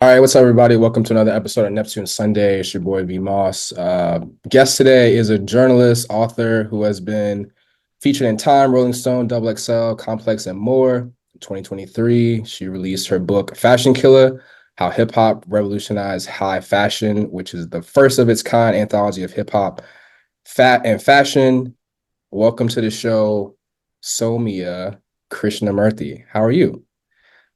All right, what's up, everybody? Welcome to another episode of Neptune Sunday. It's your boy V Moss. Guest today is a journalist, author who has been featured in Time, Rolling Stone, Double XL, Complex, and more. In 2023, she released her book Fashion Killa: How Hip Hop Revolutionized High Fashion, which is the first of its kind anthology of hip hop, fat and fashion. Welcome to the show, Sowmya Krishnamurthy. How are you?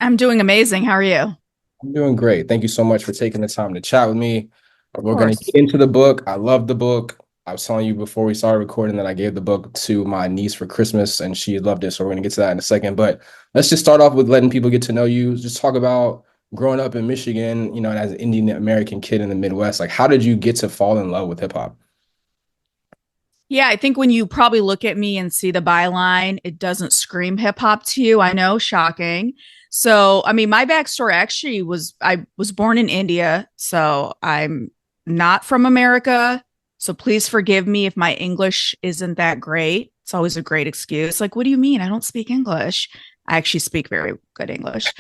I'm doing amazing. How are you? I'm doing great. Thank you so much for taking the time to chat with me. Of We're going to course. get into the book. I love the book. I was telling you before we started recording that I gave the book to my niece for Christmas and she loved it. So we're going to get to that in a second. But let's just start off with letting people get to know you. Just talk about growing up in Michigan, and as an Indian American kid in the Midwest. Like, how did you get to fall in love with hip hop? Yeah, I think when you probably look at me and see the byline, it doesn't scream hip hop to you. I know, shocking. So, I mean, my backstory actually was I was born in India, so I'm not from America. So please forgive me if my English isn't that great. It's always a great excuse. Like, what do you mean? I don't speak English. I actually speak very good English.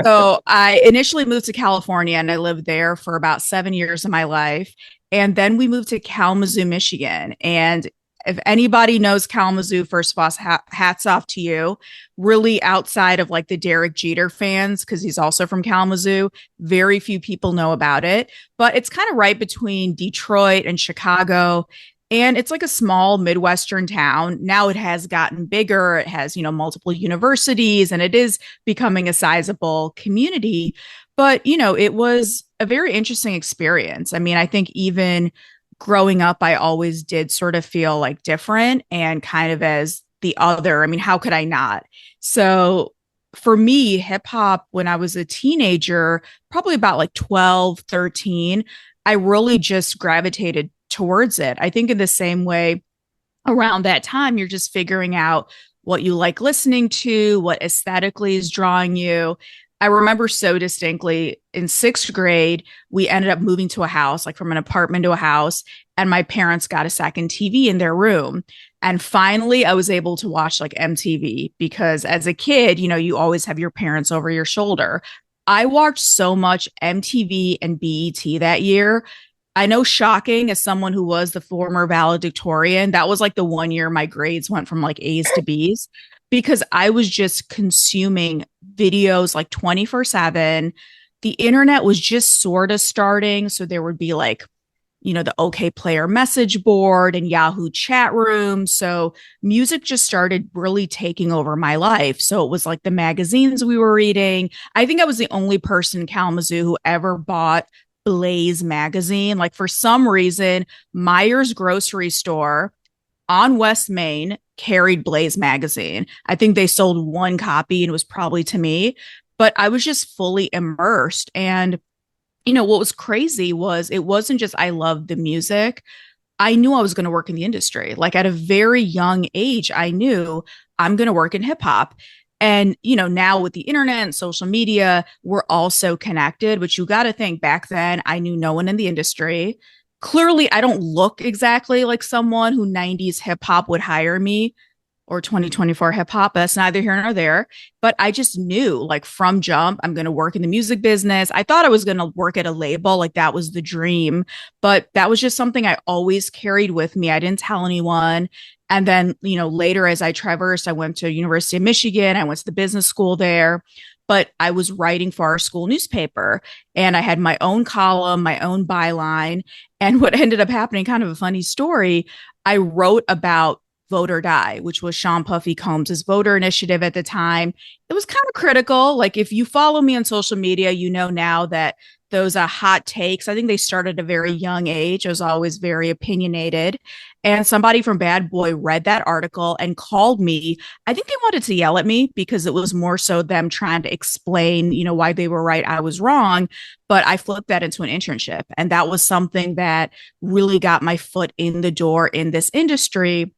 So I initially moved to California and I lived there for about 7 years of my life. And then we moved to Kalamazoo, Michigan. And if anybody knows Kalamazoo, first of all, hats off to you. Really, outside of like the Derek Jeter fans, because he's also from Kalamazoo, very few people know about it. But it's kind of right between Detroit and Chicago. And it's like a small Midwestern town. Now it has gotten bigger. It has, multiple universities and it is becoming a sizable community. But, it was a very interesting experience. I mean, I think even growing up, I always did sort of feel like different and kind of as the other. I mean, how could I not? So for me, hip hop, when I was a teenager, probably about like 12, 13, I really just gravitated towards it. I think in the same way around that time, you're just figuring out what you like listening to, what aesthetically is drawing you. I remember so distinctly in sixth grade, we ended up moving to a house, like from an apartment to a house, and my parents got a second TV in their room. And finally, I was able to watch like MTV because as a kid, you always have your parents over your shoulder. I watched so much MTV and BET that year. I know, shocking as someone who was the former valedictorian, that was like the one year my grades went from like A's to B's because I was just consuming videos like 24/7. The internet was just sort of starting. So there would be like, the OK Player message board and Yahoo chat room. So music just started really taking over my life. So it was like the magazines we were reading. I think I was the only person in Kalamazoo who ever bought Blaze magazine. Like for some reason, Myers grocery store on West Main carried Blaze magazine. I think they sold one copy and it was probably to me, but I was just fully immersed. And what was crazy was it wasn't just I loved the music. I knew I was going to work in the industry. Like at a very young age, I knew I'm going to work in hip hop. And, now with the internet and social media, we're all so connected, which you got to think back then, I knew no one in the industry. Clearly, I don't look exactly like someone who 90s hip hop would hire me or 2024 hip hop. That's neither here nor there. But I just knew, like, from jump, I'm going to work in the music business. I thought I was going to work at a label, like, that was the dream. But that was just something I always carried with me. I didn't tell anyone. And then, later as I traversed, I went to University of Michigan. I went to the business school there. But I was writing for our school newspaper and I had my own column, my own byline. And what ended up happening, kind of a funny story, I wrote about Vote or Die, which was Sean Puffy Combs' voter initiative at the time. It was kind of critical. Like if you follow me on social media, you know now that those hot takes, I think they started at a very young age. I was always very opinionated. And somebody from Bad Boy read that article and called me. I think they wanted to yell at me because it was more so them trying to explain, why they were right, I was wrong. But I flipped that into an internship. And that was something that really got my foot in the door in this industry.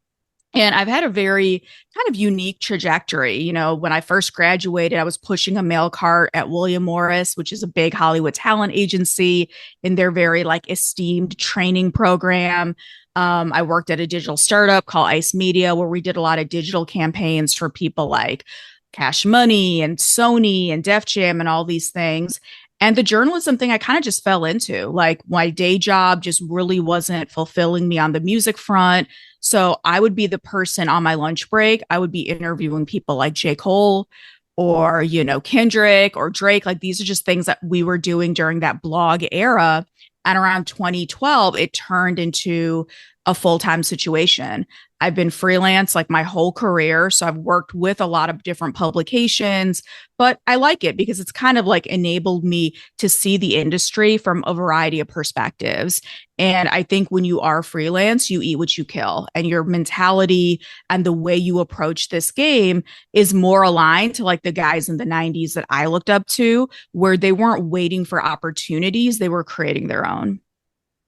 And I've had a very kind of unique trajectory. When I first graduated, I was pushing a mail cart at William Morris, which is a big Hollywood talent agency, in their very like esteemed training program. I worked at a digital startup called Ice Media, where we did a lot of digital campaigns for people like Cash Money and Sony and Def Jam and all these things. And the journalism thing I kind of just fell into. Like my day job just really wasn't fulfilling me on the music front. So I would be the person on my lunch break. I would be interviewing people like J. Cole or, Kendrick or Drake. Like these are just things that we were doing during that blog era. And around 2012, it turned into a full time situation. I've been freelance like my whole career. So I've worked with a lot of different publications, but I like it because it's kind of like enabled me to see the industry from a variety of perspectives. And I think when you are freelance, you eat what you kill, and your mentality and the way you approach this game is more aligned to like the guys in the 90s that I looked up to, where they weren't waiting for opportunities, they were creating their own.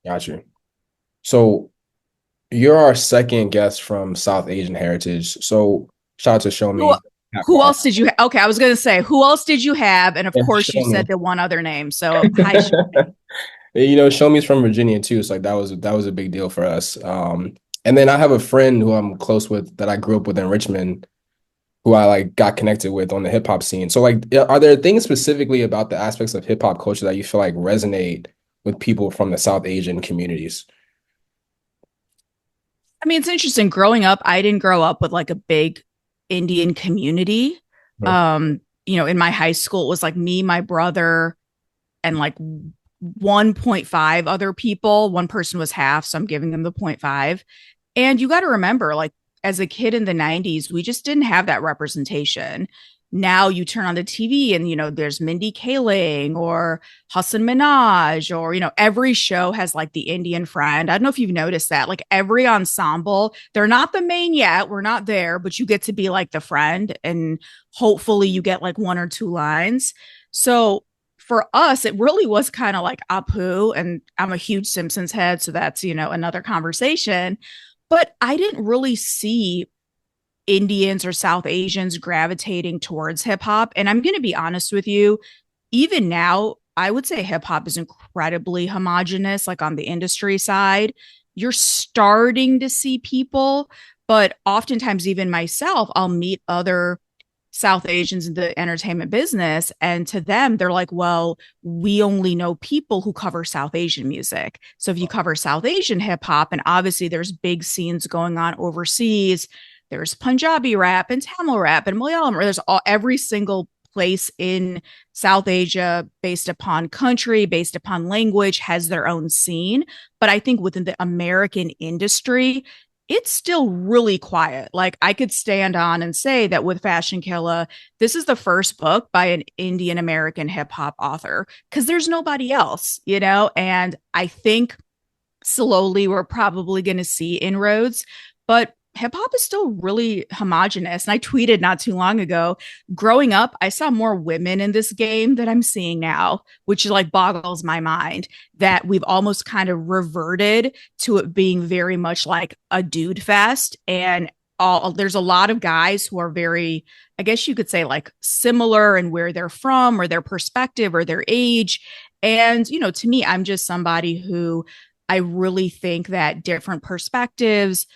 Got you. So you're our second guest from South Asian heritage. So shout out to Show Who Me. who else did you okay, I was going to say who else did you have, and of Yeah, course you Show Me. said the one other name. So hi. Show Me's from Virginia too. So like that was a big deal for us. And then I have a friend who I'm close with that I grew up with in Richmond, who I like got connected with on the hip hop scene. So like, are there things specifically about the aspects of hip hop culture that you feel like resonate with people from the South Asian communities? I mean, it's interesting. Growing up, I didn't grow up with like a big Indian community. Mhm. In my high school, it was like me, my brother, and like 1.5 other people. One person was half, so I'm giving them the point 0.5. And you got to remember, like, as a kid in the 90s, we just didn't have that representation. Now you turn on the TV and, there's Mindy Kaling or Hassan Minaj, or, every show has like the Indian friend. I don't know if you've noticed that. Like every ensemble, they're not the main yet. We're not there, but you get to be like the friend. And hopefully you get like one or two lines. So for us, it really was kind of like Apu. And I'm a huge Simpsons head. So that's, another conversation. But I didn't really see Indians or South Asians gravitating towards hip hop. And I'm going to be honest with you, even now, I would say hip hop is incredibly homogenous, like on the industry side. You're starting to see people, but oftentimes, even myself, I'll meet other South Asians in the entertainment business. And to them, they're like, well, we only know people who cover South Asian music. So if you cover South Asian hip hop, and obviously there's big scenes going on overseas, there's Punjabi rap and Tamil rap and Malayalam, or there's every single place in South Asia based upon country, based upon language, has their own scene. But I think within the American industry, it's still really quiet. Like I could stand on and say that with Fashion Killa, this is the first book by an Indian American hip hop author because there's nobody else, And I think slowly we're probably going to see inroads, but hip hop is still really homogenous. And I tweeted not too long ago, growing up, I saw more women in this game than I'm seeing now, which like boggles my mind that we've almost kind of reverted to it being very much like a dude fest. And there's a lot of guys who are very, I guess you could say, like similar in where they're from or their perspective or their age. And, to me, I'm just somebody who I really think that different perspectives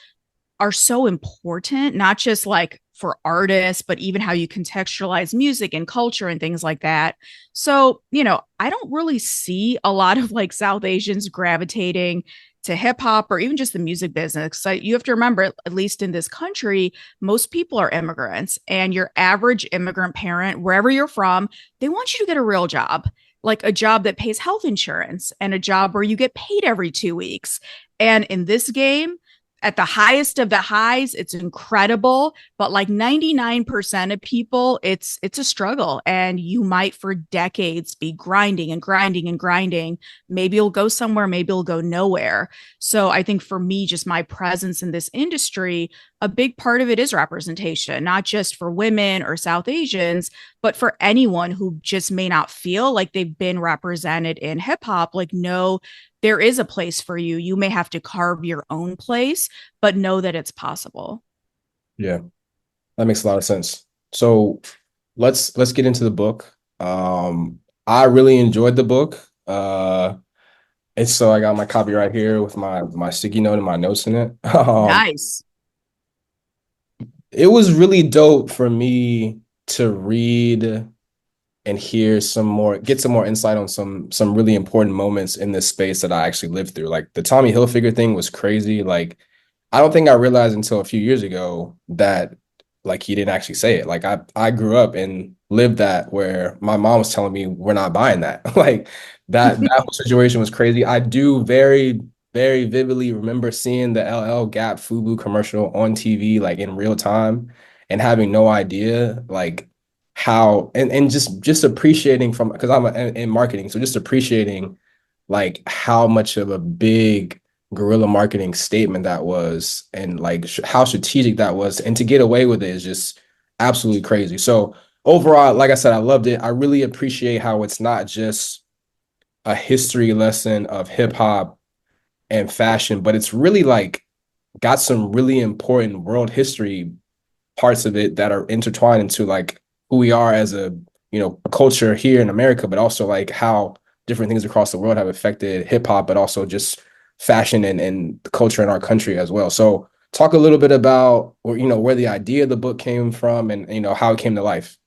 are so important, not just like for artists, but even how you contextualize music and culture and things like that. So, I don't really see a lot of like South Asians gravitating to hip hop or even just the music business. So you have to remember, at least in this country, most people are immigrants, and your average immigrant parent, wherever you're from, they want you to get a real job, like a job that pays health insurance and a job where you get paid every 2 weeks. And in this game, at the highest of the highs, it's incredible, but like 99% of people, it's a struggle, and you might for decades be grinding and grinding and grinding. Maybe you'll go somewhere, maybe you'll go nowhere. So I think for me, just my presence in this industry, a big part of it is representation, not just for women or South Asians, but for anyone who just may not feel like they've been represented in hip hop. Like, no, there is a place for you. You may have to carve your own place, but know that it's possible. Yeah, that makes a lot of sense. So let's get into the book. I really enjoyed the book. It's so I got my copy right here with my sticky note and my notes in it. Nice. It was really dope for me to read and hear get some more insight on some really important moments in this space that I actually lived through. Like the Tommy Hilfiger thing was crazy. Like I don't think I realized until a few years ago that like he didn't actually say it. Like I grew up and lived that where my mom was telling me we're not buying that. Like that whole situation was crazy. I do very vividly remember seeing the LL Gap FUBU commercial on TV like in real time and having no idea like how and just appreciating from because in marketing, so just appreciating like how much of a big guerrilla marketing statement that was and like how strategic that was, and to get away with it is just absolutely crazy. So overall, like I said, I loved it. I really appreciate how it's not just a history lesson of hip hop and fashion, but it's really like got some really important world history parts of it that are intertwined into like who we are as a culture here in America, but also like how different things across the world have affected hip hop, but also just fashion and the culture in our country as well. So talk a little bit about where the idea of the book came from and how it came to life.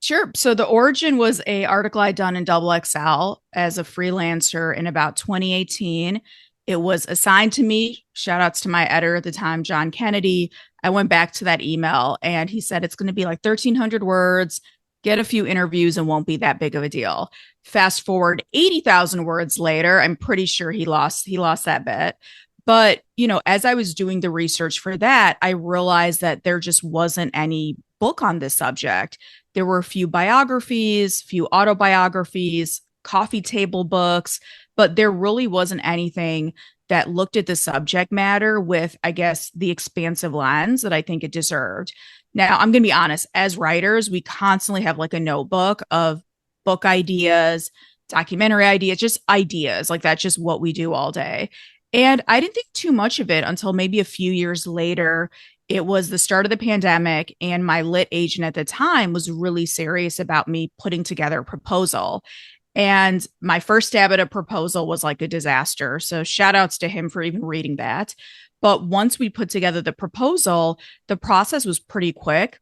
Sure. So the origin was a article I'd done in Double XL as a freelancer in about 2018. It was assigned to me. Shout outs to my editor at the time, John Kennedy. I went back to that email and he said it's going to be like 1,300 words, get a few interviews and won't be that big of a deal. Fast forward 80,000 words later, I'm pretty sure he lost that bet. But, as I was doing the research for that, I realized that there just wasn't any book on this subject. There were a few biographies, few autobiographies, coffee table books, but there really wasn't anything that looked at the subject matter with, I guess, the expansive lens that I think it deserved. Now, I'm going to be honest, as writers, we constantly have like a notebook of book ideas, documentary ideas, just ideas. Like that's just what we do all day. And I didn't think too much of it until maybe a few years later. It was the start of the pandemic, and my lit agent at the time was really serious about me putting together a proposal. And my first stab at a proposal was like a disaster. So shout outs to him for even reading that. But once we put together the proposal, the process was pretty quick.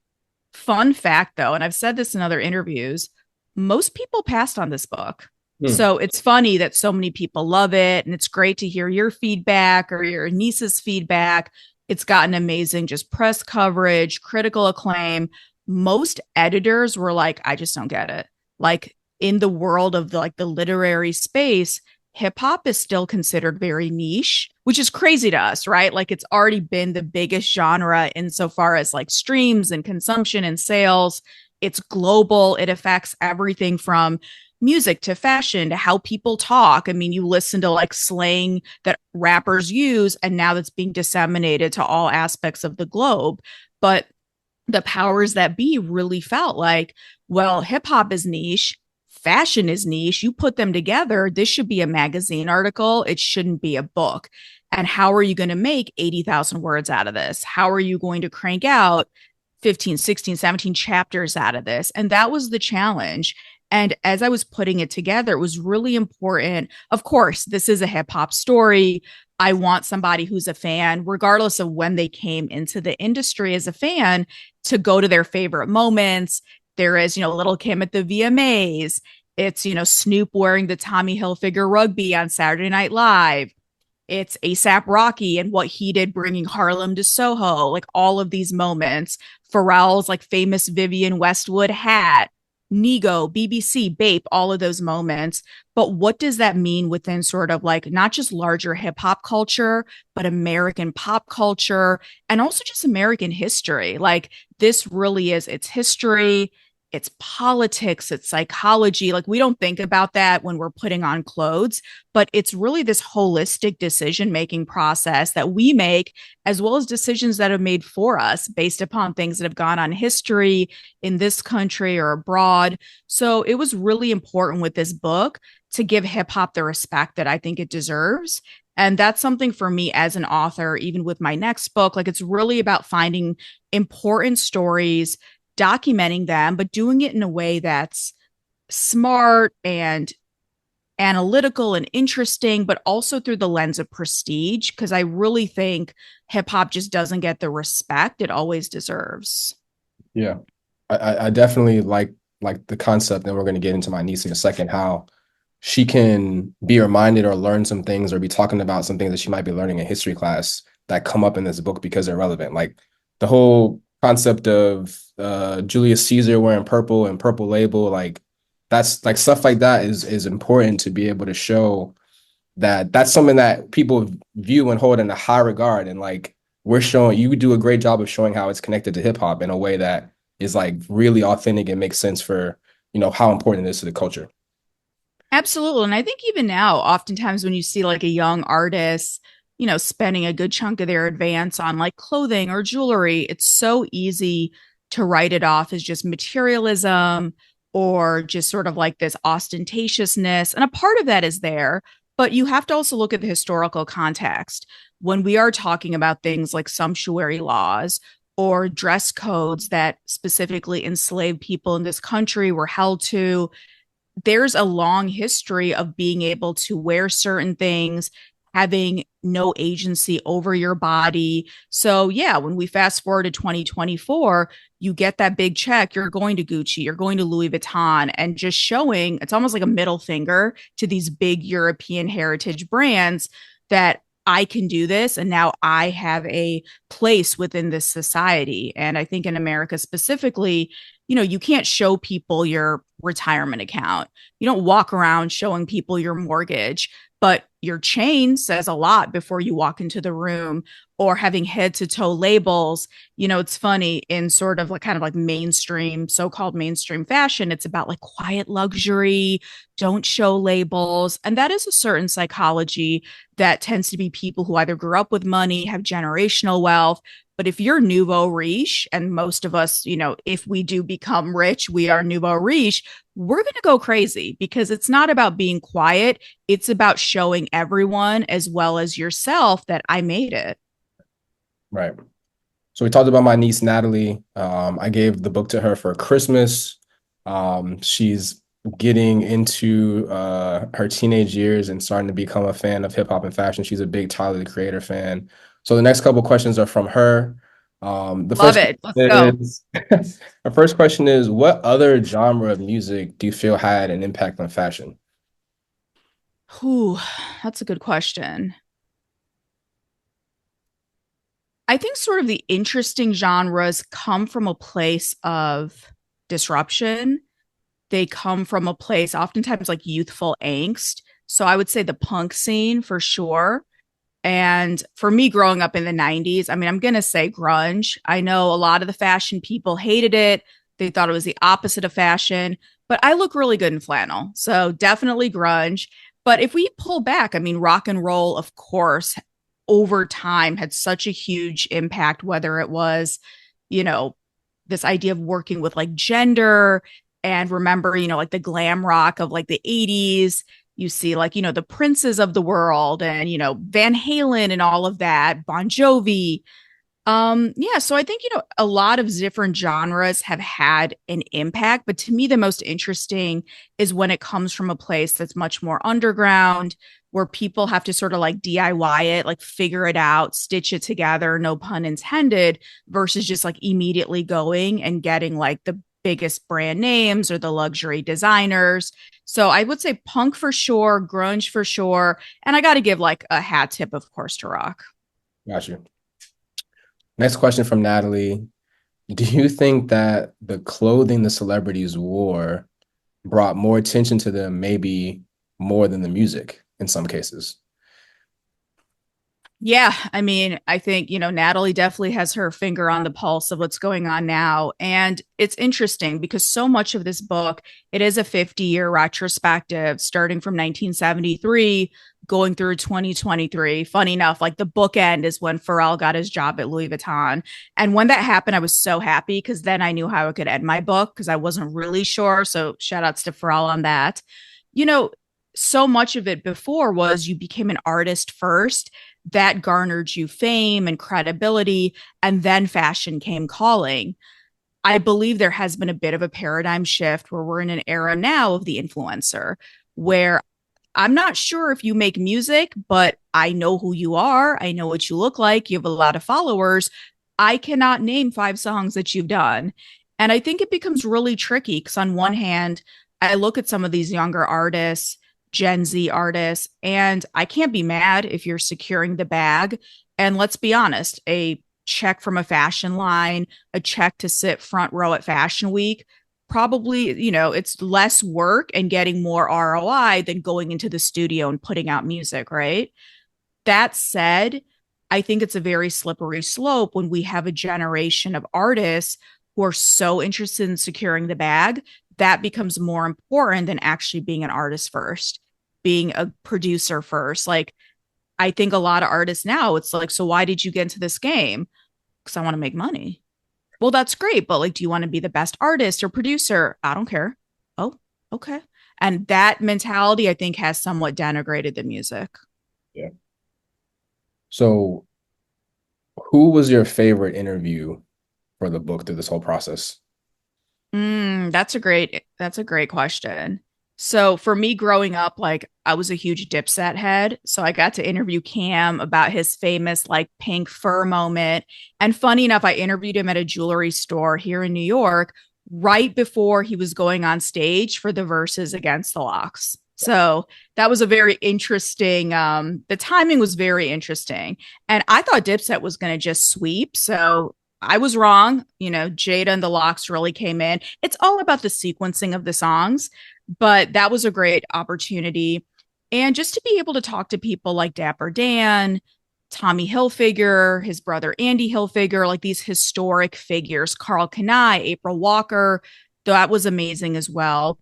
Fun fact though, and I've said this in other interviews, most people passed on this book. Hmm. So it's funny that so many people love it. And it's great to hear your feedback or your niece's feedback. It's gotten amazing just press coverage, critical acclaim. Most editors were like, I just don't get it. Like in the world of the literary space, hip hop is still considered very niche, which is crazy to us, right? Like it's already been the biggest genre insofar as like streams and consumption and sales. It's global. It affects everything from music to fashion to how people talk. I mean, you listen to like slang that rappers use, and now that's being disseminated to all aspects of the globe. But the powers that be really felt like, well, hip hop is niche, fashion is niche. You put them together, this should be a magazine article. It shouldn't be a book. And how are you going to make 80,000 words out of this? How are you going to crank out 15, 16, 17 chapters out of this? And that was the challenge. And as I was putting it together, it was really important. Of course, this is a hip hop story. I want somebody who's a fan, regardless of when they came into the industry as a fan, to go to their favorite moments. There is, Little Kim at the VMAs. It's, Snoop wearing the Tommy Hilfiger rugby on Saturday Night Live. It's ASAP Rocky and what he did bringing Harlem to Soho, like all of these moments. Pharrell's like famous Vivian Westwood hat, Nego, BBC, Bape, all of those moments. But what does that mean within sort of like not just larger hip hop culture, but American pop culture and also just American history? Like this really is its history, it's politics, it's psychology. Like we don't think about that when we're putting on clothes, but it's really this holistic decision making process that we make, as well as decisions that are made for us based upon things that have gone on history in this country or abroad. So it was really important with this book to give hip hop the respect that I think it deserves. And that's something for me as an author, even with my next book. Like it's really about finding important stories, documenting them, but doing it in a way that's smart and analytical and interesting, but also through the lens of prestige. Because I really think hip hop just doesn't get the respect it always deserves. Yeah, I definitely like the concept, and we're going to get into my niece in a second, how she can be reminded or learn some things or be talking about some things that she might be learning in history class that come up in this book because they're relevant. Like the whole concept of Julius Caesar wearing purple and purple label, like that's like stuff like that is important to be able to show that that's something that people view and hold in a high regard. And like we're showing, you do a great job of showing how it's connected to hip hop in a way that is like really authentic and makes sense for, how important it is to the culture. Absolutely. And I think even now, oftentimes when you see like a young artist, spending a good chunk of their advance on like clothing or jewelry, it's so easy to write it off as just materialism or just sort of like this ostentatiousness. And a part of that is there, but you have to also look at the historical context. When we are talking about things like sumptuary laws or dress codes that specifically enslaved people in this country were held to, there's a long history of being able to wear certain things, having no agency over your body. So, yeah, when we fast forward to 2024, you get that big check, you're going to Gucci, you're going to Louis Vuitton, and just showing it's almost like a middle finger to these big European heritage brands that I can do this. And now I have a place within this society. And I think in America specifically, you can't show people your retirement account. You don't walk around showing people your mortgage, but your chain says a lot before you walk into the room, or having head to toe labels. It's funny in sort of like kind of like mainstream, so-called mainstream fashion, it's about like quiet luxury, don't show labels. And that is a certain psychology that tends to be people who either grew up with money, have generational wealth. But if you're nouveau riche, and most of us, if we do become rich, we are nouveau riche, we're going to go crazy because it's not about being quiet. It's about showing everyone as well as yourself that I made it. Right. So we talked about my niece Natalie. I gave the book to her for Christmas. She's getting into her teenage years and starting to become a fan of hip hop and fashion. She's a big Tyler the Creator fan. So the next couple questions are from her. The Love first it. Let's go. question is Our first question is, what other genre of music do you feel had an impact on fashion? Whew, that's a good question. I think sort of the interesting genres come from a place of disruption. They come from a place, oftentimes like youthful angst. So I would say the punk scene for sure. And for me, growing up in the 90s, I mean, I'm going to say grunge. I know a lot of the fashion people hated it. They thought it was the opposite of fashion, but I look really good in flannel. So definitely grunge. But if we pull back, I mean, rock and roll, of course, over time had such a huge impact, whether it was, you know, this idea of working with like gender and remember, like the glam rock of like the 80s. You see like, the princes of the world and, Van Halen and all of that, Bon Jovi. Yeah, so I think, a lot of different genres have had an impact, but to me, the most interesting is when it comes from a place that's much more underground, where people have to sort of like DIY it, like figure it out, stitch it together, no pun intended, versus just like immediately going and getting like the biggest brand names or the luxury designers. So I would say punk for sure, grunge for sure, and I got to give like a hat tip, of course, to rock. Got you. Next question from Natalie. Do you think that the clothing the celebrities wore brought more attention to them, maybe more than the music in some cases? Yeah, I mean, I think, Natalie definitely has her finger on the pulse of what's going on now. And it's interesting because so much of this book, it is a 50-year retrospective starting from 1973 going through 2023. Funny enough, like the bookend is when Pharrell got his job at Louis Vuitton. And when that happened, I was so happy because then I knew how I could end my book because I wasn't really sure. So shout outs to Pharrell on that. You know, so much of it before was you became an artist first, that garnered you fame and credibility, and then fashion came calling. I believe there has been a bit of a paradigm shift where we're in an era now of the influencer, where I'm not sure if you make music, but I know who you are. I know what you look like. You have a lot of followers. I cannot name 5 songs that you've done. And I think it becomes really tricky because, on one hand, I look at some of these younger artists, Gen Z artists, and I can't be mad if you're securing the bag. And let's be honest, a check from a fashion line, a check to sit front row at Fashion Week, probably, it's less work and getting more ROI than going into the studio and putting out music, right? That said, I think it's a very slippery slope when we have a generation of artists who are so interested in securing the bag. That becomes more important than actually being an artist first, being a producer first. Like, I think a lot of artists now, it's like, so why did you get into this game? Because I want to make money. Well, that's great, but like, do you want to be the best artist or producer? I don't care. Oh, okay. And that mentality, I think, has somewhat denigrated the music. Yeah. So, who was your favorite interview for the book through this whole process? That's a great question. So for me growing up, like I was a huge Dipset head. So I got to interview Cam about his famous like pink fur moment. And funny enough, I interviewed him at a jewelry store here in New York right before he was going on stage for the verses against the Locks. So that was a very interesting, the timing was very interesting. And I thought Dipset was going to just sweep. So I was wrong. Jada and the Locks really came in. It's all about the sequencing of the songs, but that was a great opportunity. And just to be able to talk to people like Dapper Dan, Tommy Hilfiger, his brother Andy Hilfiger, like these historic figures, Carl Kanai, April Walker, that was amazing as well.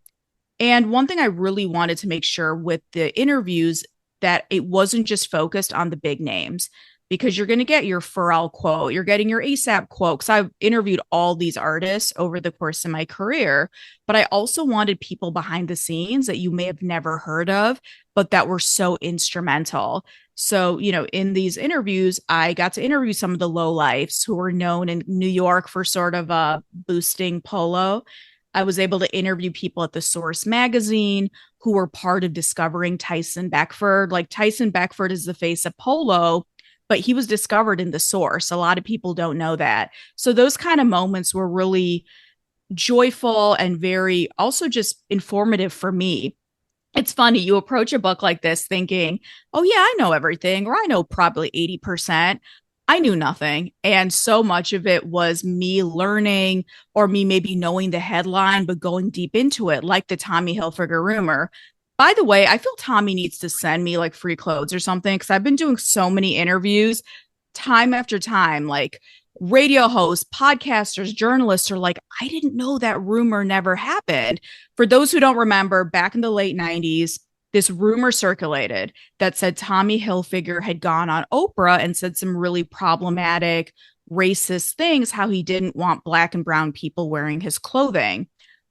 And one thing I really wanted to make sure with the interviews that it wasn't just focused on the big names because you're going to get your Pharrell quote, you're getting your ASAP quote. Because I've interviewed all these artists over the course of my career, but I also wanted people behind the scenes that you may have never heard of, but that were so instrumental. So, in these interviews, I got to interview some of the lowlifes who were known in New York for sort of boosting polo. I was able to interview people at the Source magazine who were part of discovering Tyson Beckford. Like Tyson Beckford is the face of polo, but he was discovered in the Source. A lot of people don't know that. So those kind of moments were really joyful and very also just informative for me. It's funny, you approach a book like this thinking, oh, yeah, I know everything, or I know probably 80%. I knew nothing. And so much of it was me learning or me maybe knowing the headline, but going deep into it, like the Tommy Hilfiger rumor. By the way, I feel Tommy needs to send me like free clothes or something because I've been doing so many interviews time after time. Like radio hosts, podcasters, journalists are like, I didn't know that rumor never happened. For those who don't remember, back in the late 90s, this rumor circulated that said Tommy Hilfiger had gone on Oprah and said some really problematic, racist things, how he didn't want Black and brown people wearing his clothing.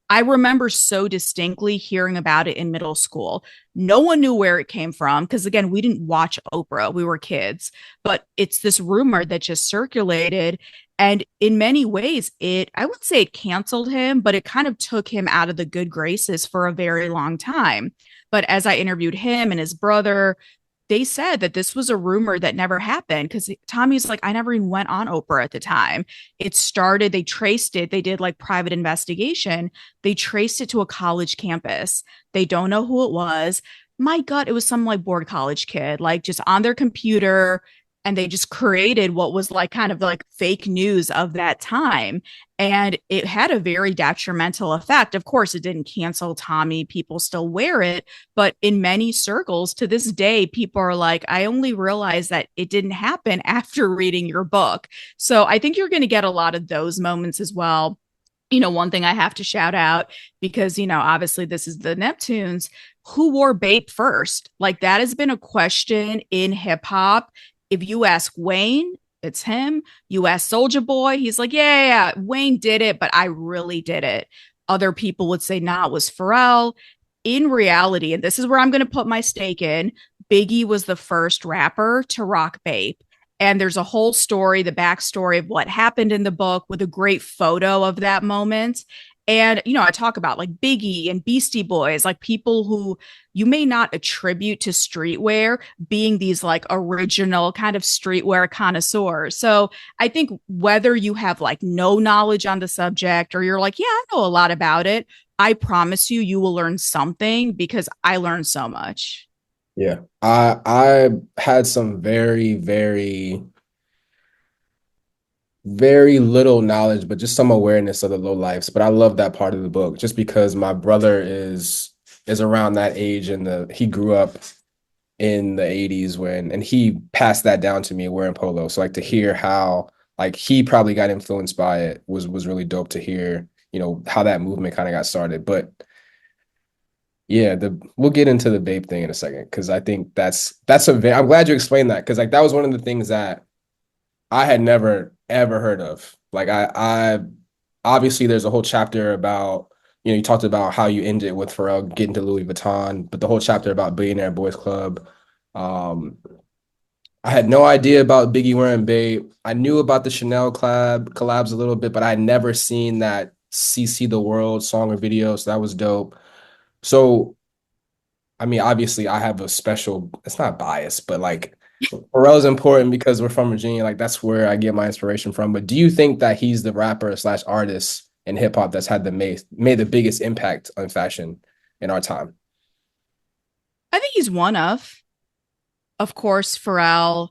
I remember so distinctly hearing about it in middle school. No one knew where it came from because, again, we didn't watch Oprah. We were kids, but it's this rumor that just circulated. And in many ways, I would say it canceled him, but it kind of took him out of the good graces for a very long time. But as I interviewed him and his brother, they said that this was a rumor that never happened because Tommy's like, I never even went on Oprah at the time. It started, they traced it, they did like private investigation. They traced it to a college campus. They don't know who it was. My gut, it was some like bored college kid, like just on their computer. And they just created what was like kind of like fake news of that time. And it had a very detrimental effect. Of course, it didn't cancel Tommy. People still wear it. But in many circles to this day, people are like, I only realized that it didn't happen after reading your book. So I think you're going to get a lot of those moments as well. One thing I have to shout out because, obviously this is the Neptunes, who wore Bape first? Like that has been a question in hip hop. If you ask Wayne, it's him. You ask Soldier Boy, he's like, yeah, Wayne did it, but I really did it. Other people would say, nah, it was Pharrell. In reality, and this is where I'm going to put my stake in, Biggie was the first rapper to rock Bape. And there's a whole story, the backstory of what happened in the book with a great photo of that moment. And, I talk about like Biggie and Beastie Boys, like people who you may not attribute to streetwear being these like original kind of streetwear connoisseurs. So I think whether you have like no knowledge on the subject or you're like, yeah, I know a lot about it, I promise you, you will learn something because I learned so much. Yeah. I had some very little knowledge, but just some awareness of the low lives. But I love that part of the book just because my brother is around that age and the he grew up in the 80s when and he passed that down to me wearing polo. So like to hear how like he probably got influenced by it was really dope to hear, how that movement kind of got started. But yeah, the we'll get into the vape thing in a second because I think that's I'm glad you explained that because like that was one of the things that I had never ever heard of. Like I obviously there's a whole chapter about, you talked about how you ended with Pharrell getting to Louis Vuitton, but the whole chapter about Billionaire Boys Club. Um, I had no idea about Biggie wearing Bape. I knew about the Chanel collabs a little bit, but I had never seen that CC the World song or video, so that was dope. So I mean, obviously, I have a special, it's not bias, but like Pharrell's important because we're from Virginia. Like that's where I get my inspiration from. But do you think that he's the rapper slash artist in hip hop that's had the made the biggest impact on fashion in our time? I think he's one of course, Pharrell.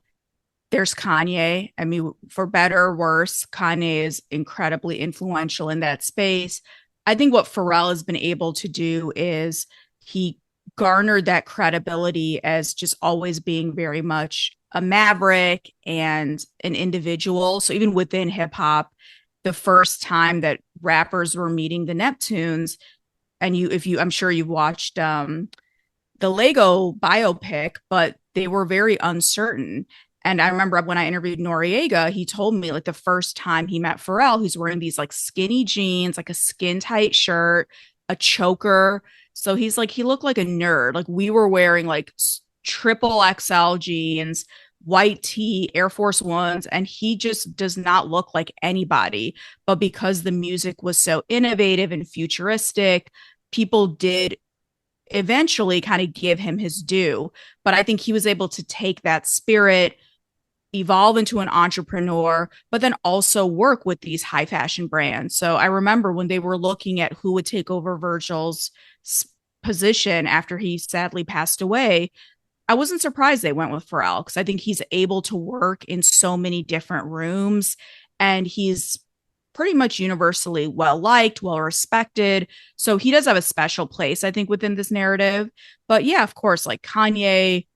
There's Kanye. I mean, for better or worse, Kanye is incredibly influential in that space. I think what Pharrell has been able to do is he garnered that credibility as just always being very much a maverick and an individual. So even within hip hop, the first time that rappers were meeting the Neptunes, and I'm sure you've watched the Lego biopic, but they were very uncertain. And I remember when I interviewed Noriega, he told me like the first time he met Pharrell, he's wearing these like skinny jeans, like a skin tight shirt, a choker. So he's like, he looked like a nerd. Like we were wearing like triple XL jeans, white tee, Air Force Ones, and he just does not look like anybody. But because the music was so innovative and futuristic, people did eventually kind of give him his due. But I think he was able to take that spirit, evolve into an entrepreneur, but then also work with these high fashion brands. So I remember when they were looking at who would take over Virgil's position after he sadly passed away, I wasn't surprised they went with Pharrell because I think he's able to work in so many different rooms and he's pretty much universally well liked, well respected. So he does have a special place, I think, within this narrative. But yeah, of course, like Kanye,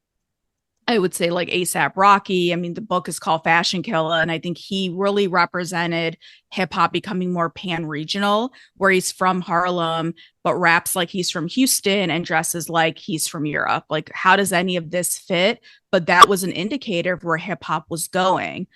I would say like ASAP Rocky. I mean, the book is called Fashion Killa, and I think he really represented hip hop becoming more pan regional, where he's from Harlem, but raps like he's from Houston and dresses like he's from Europe. Like, how does any of this fit? But that was an indicator of where hip hop was going.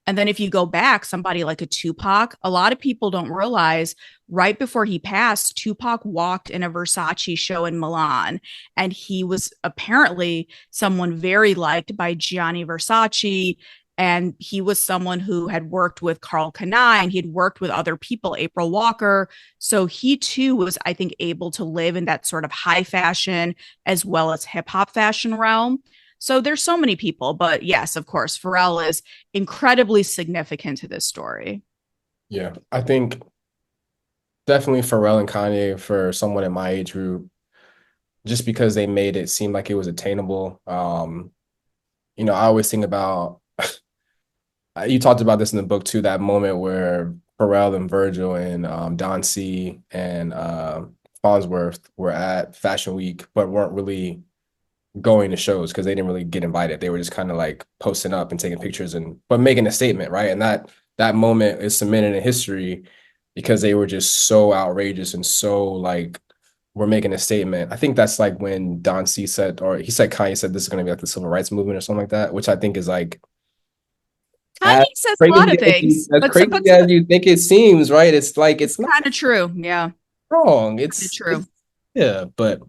And then if you go back, somebody like a Tupac, a lot of people don't realize right before he passed, Tupac walked in a Versace show in Milan. And he was apparently someone very liked by Gianni Versace. And he was someone who had worked with Carl Kanai and he had worked with other people, April Walker. So he too was, I think, able to live in that sort of high fashion as well as hip hop fashion realm. So there's so many people, but yes, of course, Pharrell is incredibly significant to this story. Yeah, I think definitely Pharrell and Kanye for someone in my age group, just because they made it seem like it was attainable. I always think about you talked about this in the book too, that moment where Pharrell and Virgil and Don C and Farnsworth were at Fashion Week, but weren't really going to shows because they didn't really get invited. They were just kind of like posting up and taking pictures and but making a statement, right? And that moment is cemented in history because they were just so outrageous and so like we're making a statement. I think that's like when Don C said, or he said Kanye said this is going to be like the civil rights movement or something like that, which I think is like as Kanye says a lot of things, as crazy as you think it seems, right? It's like it's it's not kind of true. Yeah, wrong. kind of It's true. yeah, but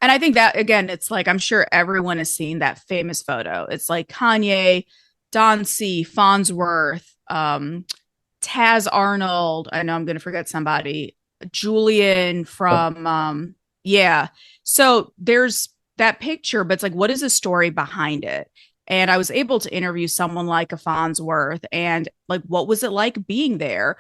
And I think that again, it's like I'm sure everyone has seen that famous photo. It's like Kanye, Don C, Farnsworth, Taz Arnold. I know I'm going to forget somebody. Julian Oh, from yeah. So there's that picture, but it's like, what is the story behind it? And I was able to interview someone like a Farnsworth and like, what was it like being there?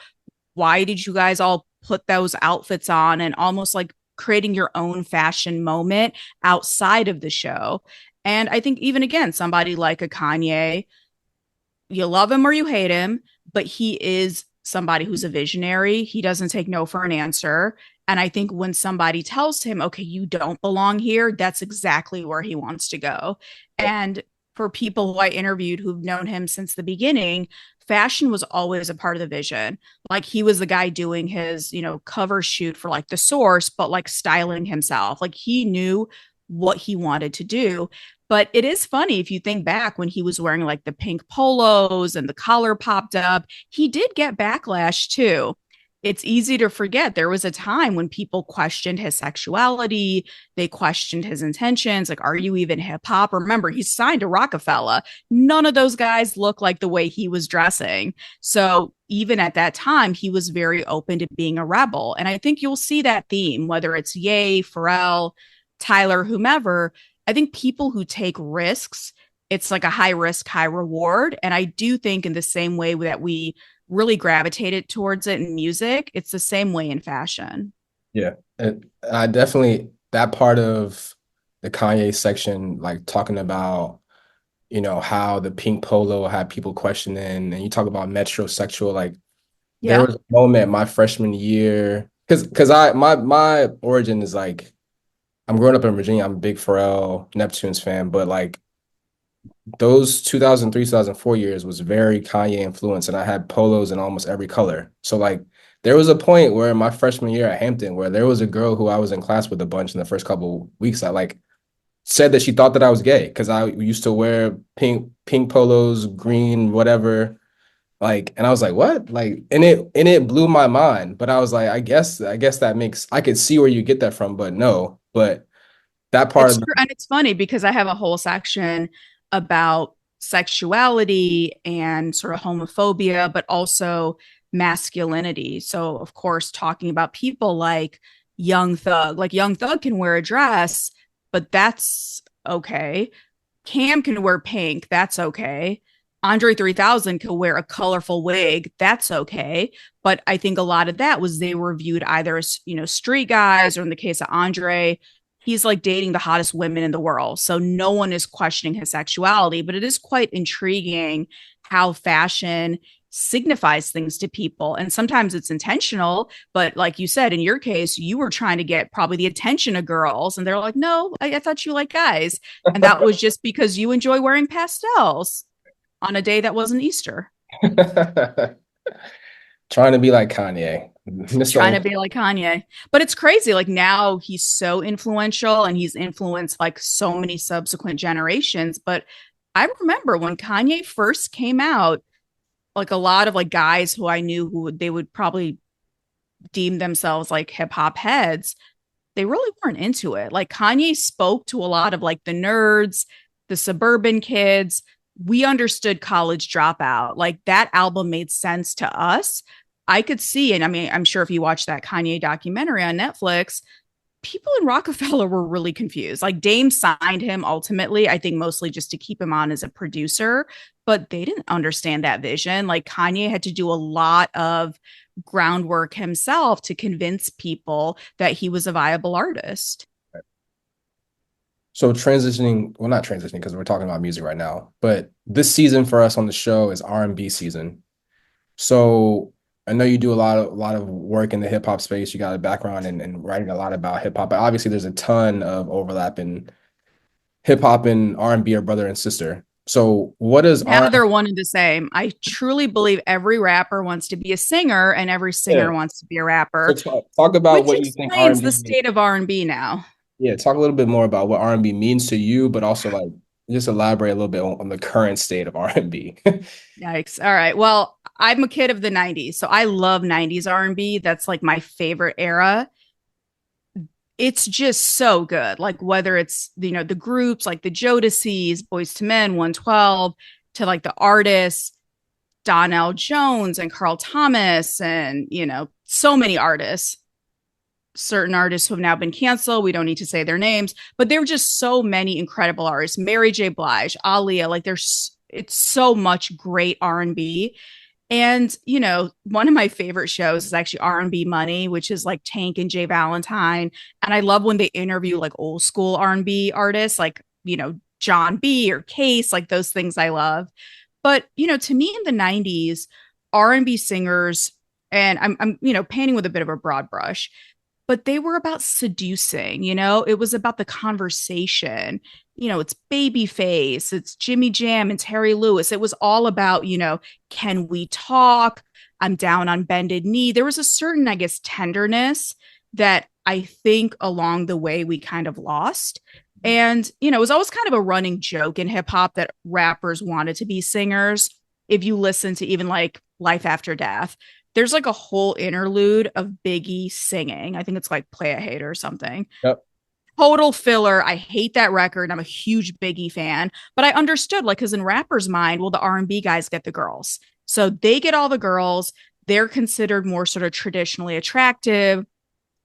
Why did you guys all put those outfits on and almost like creating your own fashion moment outside of the show? And I think even again, somebody like a Kanye, you love him or you hate him, but he is somebody who's a visionary. He doesn't take no for an answer. And I think when somebody tells him, okay, you don't belong here, that's exactly where he wants to go. And for people who I interviewed who've known him since the beginning, fashion was always a part of the vision. Like he was the guy doing his, cover shoot for like the source, but like styling himself. Like he knew what he wanted to do. But it is funny if you think back when he was wearing like the pink polos and the collar popped up, he did get backlash too. It's easy to forget there was a time when people questioned his sexuality, they questioned his intentions, like, are you even hip hop? Remember, he's signed to Rockefeller. None of those guys look like the way he was dressing. So even at that time, he was very open to being a rebel. And I think you'll see that theme, whether it's Ye, Pharrell, Tyler, whomever. I think people who take risks, it's like a high risk, high reward. And I do think in the same way that we really gravitated towards it in music, it's the same way in fashion. yeah. And I definitely, that part of the Kanye section, like talking about, how the pink polo had people questioning, and you talk about metrosexual, like there Yeah. was a moment my freshman year, because my origin is like I'm growing up in Virginia. I'm a big Pharrell Neptunes fan, but like those 2003, 2004 years was very Kanye influenced, and I had polos in almost every color. So like there was a point where in my freshman year at Hampton where there was a girl who I was in class with a bunch in the first couple of weeks that like said that she thought that I was gay because I used to wear pink polos, green, whatever. Like, and I was like, what? Like, and it blew my mind. But I was like, I guess that makes I could see where you get that from, but no. But that part It's of the true. And it's funny because I have a whole section about sexuality and sort of homophobia, but also masculinity. So, of course, talking about people like Young Thug can wear a dress, but that's okay. Cam can wear pink. That's okay. Andre 3000 could wear a colorful wig. That's okay. But I think a lot of that was they were viewed either as, street guys, or in the case of Andre, he's like dating the hottest women in the world. So no one is questioning his sexuality, but it is quite intriguing how fashion signifies things to people. And sometimes it's intentional, but like you said, in your case, you were trying to get probably the attention of girls, and they're like, no, I thought you like guys. And that was just because you enjoy wearing pastels on a day that wasn't Easter. trying to be like Kanye, Mr. Trying to Old. be like Kanye. But it's crazy. Like now he's so influential and he's influenced like so many subsequent generations. But I remember when Kanye first came out, like a lot of like guys who I knew they would probably deem themselves like hip hop heads, they really weren't into it. Like Kanye spoke to a lot of like the nerds, the suburban kids. We understood College Dropout. Like that album made sense to us. I could see, and I mean, I'm sure if you watch that Kanye documentary on Netflix, people in Rockefeller were really confused. Like Dame signed him ultimately, I think mostly just to keep him on as a producer, but they didn't understand that vision. Like Kanye had to do a lot of groundwork himself to convince people that he was a viable artist. So transitioning, well, not transitioning because we're talking about music right now, but this season for us on the show is R&B season. So I know you do a lot of work in the hip hop space. You got a background in writing a lot about hip hop, but obviously there's a ton of overlap in hip hop and R&B are brother and sister. So what is Now R? they're one and the same. I truly believe every rapper wants to be a singer and every Yeah. singer wants to be a So rapper, talk about which what you think explains the R&B. state of R&B now. Yeah, talk a little bit more about what R&B means to you, but also like just elaborate a little bit on the current state of R&B. Yikes. All right. Well, I'm a kid of the 90s, so I love 90s R&B. That's like my favorite era. It's just so good. Like whether it's, the groups like the Jodeci's, Boys to Men, 112, to like the artists, Donnell Jones and Carl Thomas and, so many artists. certain artists who have now been canceled. We don't need to say their names, but there were just so many incredible artists. Mary J. Blige, Aaliyah, like there's it's so much great R&B. And, one of my favorite shows is actually R&B Money, which is like Tank and Jay Valentine. And I love when they interview like old school R&B artists like, John B or Case, like those things I love. But, to me in the 90s, R&B singers, and I'm painting with a bit of a broad brush, but they were about seducing, it was about the conversation. It's Babyface, it's Jimmy Jam and Terry Lewis. It was all about, can we talk? I'm down on bended knee. There was a certain, I guess, tenderness that I think along the way we kind of lost. And, it was always kind of a running joke in hip hop that rappers wanted to be singers. If you listen to even like Life After Death, there's like a whole interlude of Biggie singing. I think it's like Play a Hater or something. Yep. Total filler. I hate that record. I'm a huge Biggie fan, but I understood like because in rappers' mind, well, the R&B guys get the girls, so they get all the girls. They're considered more sort of traditionally attractive,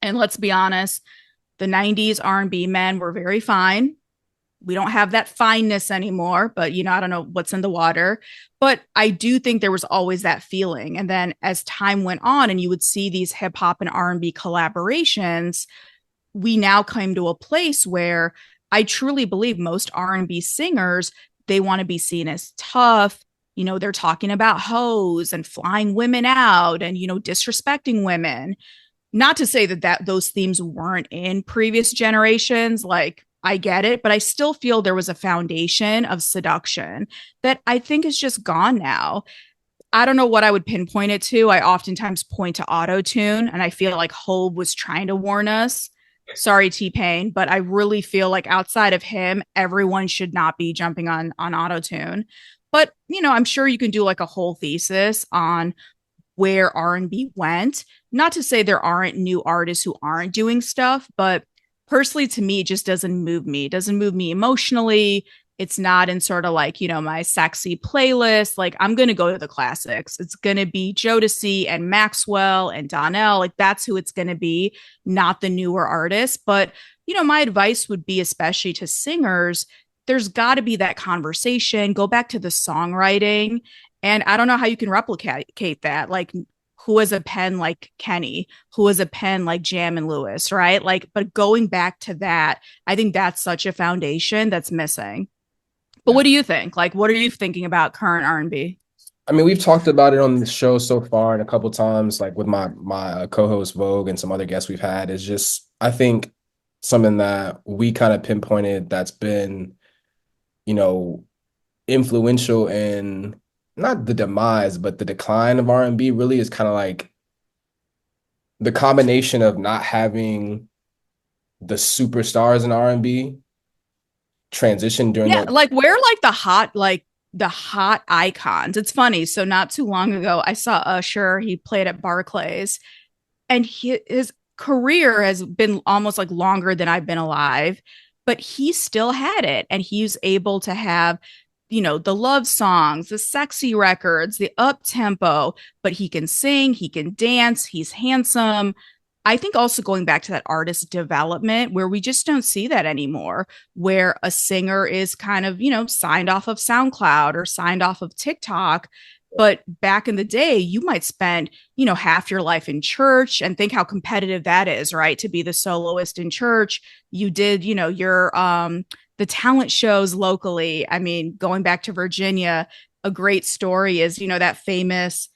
and let's be honest, the '90s R&B men were very fine. We don't have that fineness anymore, but I don't know what's in the water. But I do think there was always that feeling. And then as time went on and you would see these hip hop and R&B collaborations, we now came to a place where I truly believe most R&B singers, they want to be seen as tough. They're talking about hoes and flying women out and, disrespecting women. Not to say that those themes weren't in previous generations. Like, I get it, but I still feel there was a foundation of seduction that I think is just gone now. I don't know what I would pinpoint it to. I oftentimes point to auto tune, and I feel like Hove was trying to warn us. Sorry, T-Pain, but I really feel like outside of him, everyone should not be jumping on auto tune. But I'm sure you can do like a whole thesis on where R&B went. Not to say there aren't new artists who aren't doing stuff, but personally to me, it just doesn't move me. It doesn't move me emotionally. It's not in sort of like, my sexy playlist. Like I'm going to go to the classics. It's going to be Jodeci and Maxwell and Donnell. Like that's who it's going to be, not the newer artists. But, my advice would be, especially to singers, there's got to be that conversation. Go back to the songwriting. And I don't know how you can replicate that. Like who has a pen like Kenny, who has a pen like Jam and Lewis, right? Like, but going back to that, I think that's such a foundation that's missing. But what do you think? Like, what are you thinking about current R&B? I mean, we've talked about it on the show so far and a couple times, like with my co-host Vogue and some other guests we've had, is just I think something that we kind of pinpointed that's been, influential in not the demise, but the decline of R&B really is kind of like the combination of not having the superstars in R&B transition during Yeah, the like we're like the hot icons. It's funny. So not too long ago, I saw Usher. He played at Barclays, and his career has been almost like longer than I've been alive, but he still had it, and he's able to have the love songs, the sexy records, the up tempo, but he can sing, he can dance, he's handsome. I think also going back to that artist development where we just don't see that anymore, where a singer is kind of, signed off of SoundCloud or signed off of TikTok. But back in the day, you might spend, half your life in church, and think how competitive that is, right? To be the soloist in church. You did, your the talent shows locally. I mean, going back to Virginia, a great story is, that famous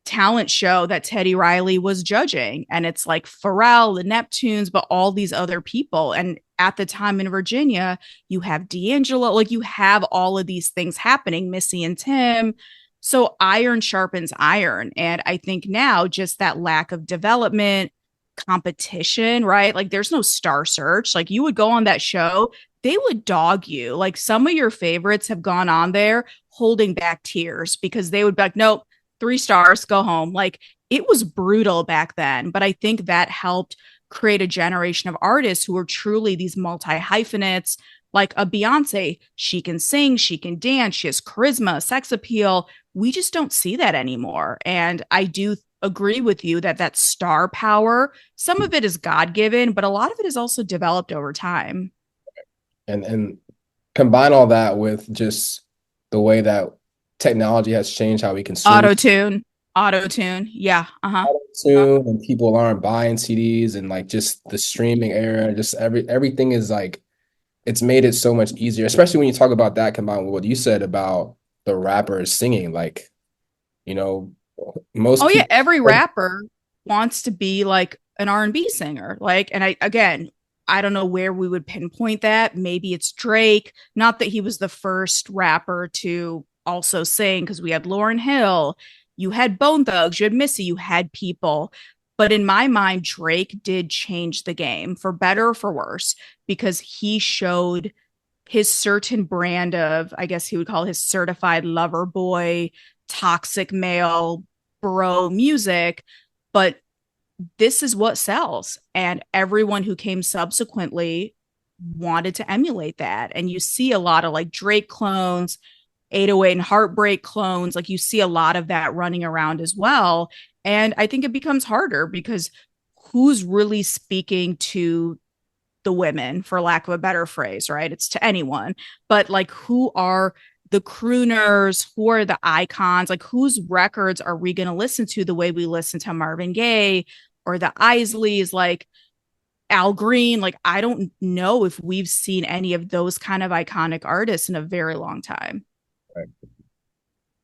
talent show that Teddy Riley was judging. And it's like Pharrell, the Neptunes, but all these other people. And at the time in Virginia, you have D'Angelo, like you have all of these things happening, Missy and Tim. So iron sharpens iron. And I think now just that lack of development, competition, right? Like there's no Star Search. Like you would go on that show, they would dog you. Like some of your favorites have gone on there holding back tears because they would be like, nope, 3 stars, go home. Like it was brutal back then. But I think that helped create a generation of artists who are truly these multi hyphenates, like a Beyonce. She can sing, she can dance, she has charisma, sex appeal. We just don't see that anymore. And I do agree with you that that star power, some of it is God given, but a lot of it is also developed over time. And combine all that with just the way that technology has changed how we consume Auto tune, auto tune. Yeah. Uh huh. tune, and people aren't buying CDs, and like just the streaming era, just everything is like it's made it so much easier, especially when you talk about that combined with what you said about the rappers singing. Like, you know, most Oh yeah, people, every rapper wants to be like an R&B singer. Like, and I again, I don't know where we would pinpoint that. Maybe it's Drake. Not that he was the first rapper to also sing, because we had Lauryn Hill, you had Bone Thugs, you had Missy, you had people. But in my mind, Drake did change the game for better or for worse, because he showed his certain brand of, I guess he would call his certified lover boy, toxic male bro music. But this is what sells. And everyone who came subsequently wanted to emulate that. And you see a lot of like Drake clones, 808 and Heartbreak clones. Like you see a lot of that running around as well. And I think it becomes harder because who's really speaking to the women, for lack of a better phrase, right? It's to anyone, but like who are the crooners, who are the icons, like whose records are we going to listen to the way we listen to Marvin Gaye or the Isleys, like Al Green? Like I don't know if we've seen any of those kind of iconic artists in a very long time.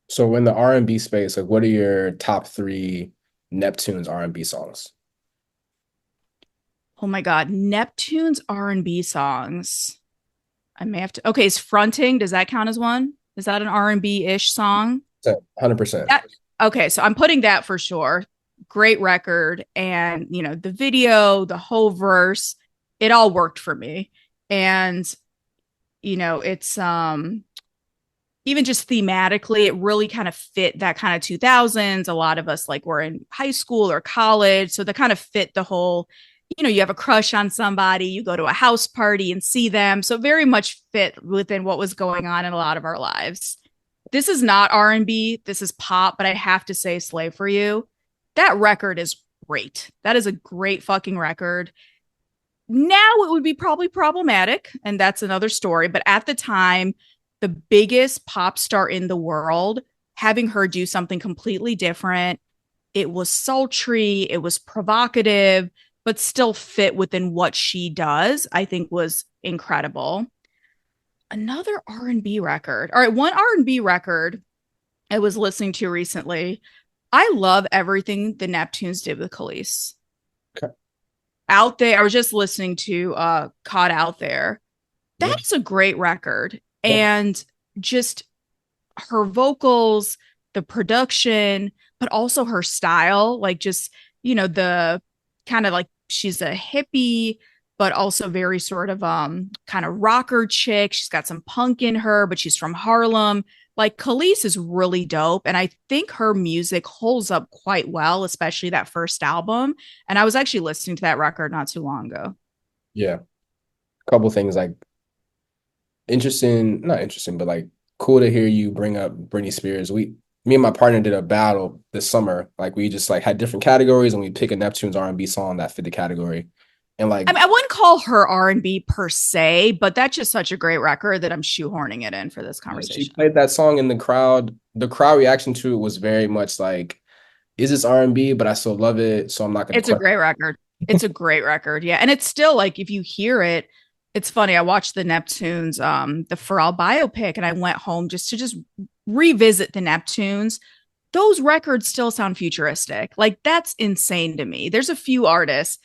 so in the R&B space, like what are your top three Neptunes R&B songs? Oh my god, Neptune's R&B songs. I may have to. Okay, is Fronting, does that count as one? Is that an R&B-ish song? 100%. That okay, so I'm putting that for sure. Great record, and the video, the whole verse, it all worked for me. And it's even just thematically, it really kind of fit that kind of 2000s. A lot of us like were in high school or college, so that kind of fit the whole, you have a crush on somebody, you go to a house party and see them. So very much fit within what was going on in a lot of our lives. This is not R&B, this is pop, but I have to say Slave for You. That record is great. That is a great fucking record. Now it would be probably problematic, and that's another story, but at the time, the biggest pop star in the world, having her do something completely different, it was sultry, it was provocative, but still fit within what she does, I think was incredible. Another R&B record. All right, one R&B record I was listening to recently. I love everything the Neptunes did with Khalees. Okay. Out There, I was just listening to Caught Out There. Yeah. That is a great record. Yeah. And just her vocals, the production, but also her style, like just, the kind of like she's a hippie, but also very sort of kind of rocker chick. She's got some punk in her, but she's from Harlem. Like Khalees is really dope. And I think her music holds up quite well, especially that first album. And I was actually listening to that record not too long ago. Yeah. A couple things like interesting, not interesting, but like cool to hear you bring up Britney Spears. Me and my partner did a battle this summer. Like we just like had different categories and we pick a Neptune's R&B song that fit the category. And like I mean, I wouldn't call her R&B per se, but that's just such a great record that I'm shoehorning it in for this she conversation. played that song in the crowd. The crowd reaction to it was very much like, is this R&B? But I still love it, so I'm not going to It's a question. great record. It's a great record. Yeah. And it's still like if you hear it, it's funny. I watched the Neptunes, the Pharrell biopic, and I went home just to revisit the Neptunes. Those records still sound futuristic. Like that's insane to me. There's a few artists,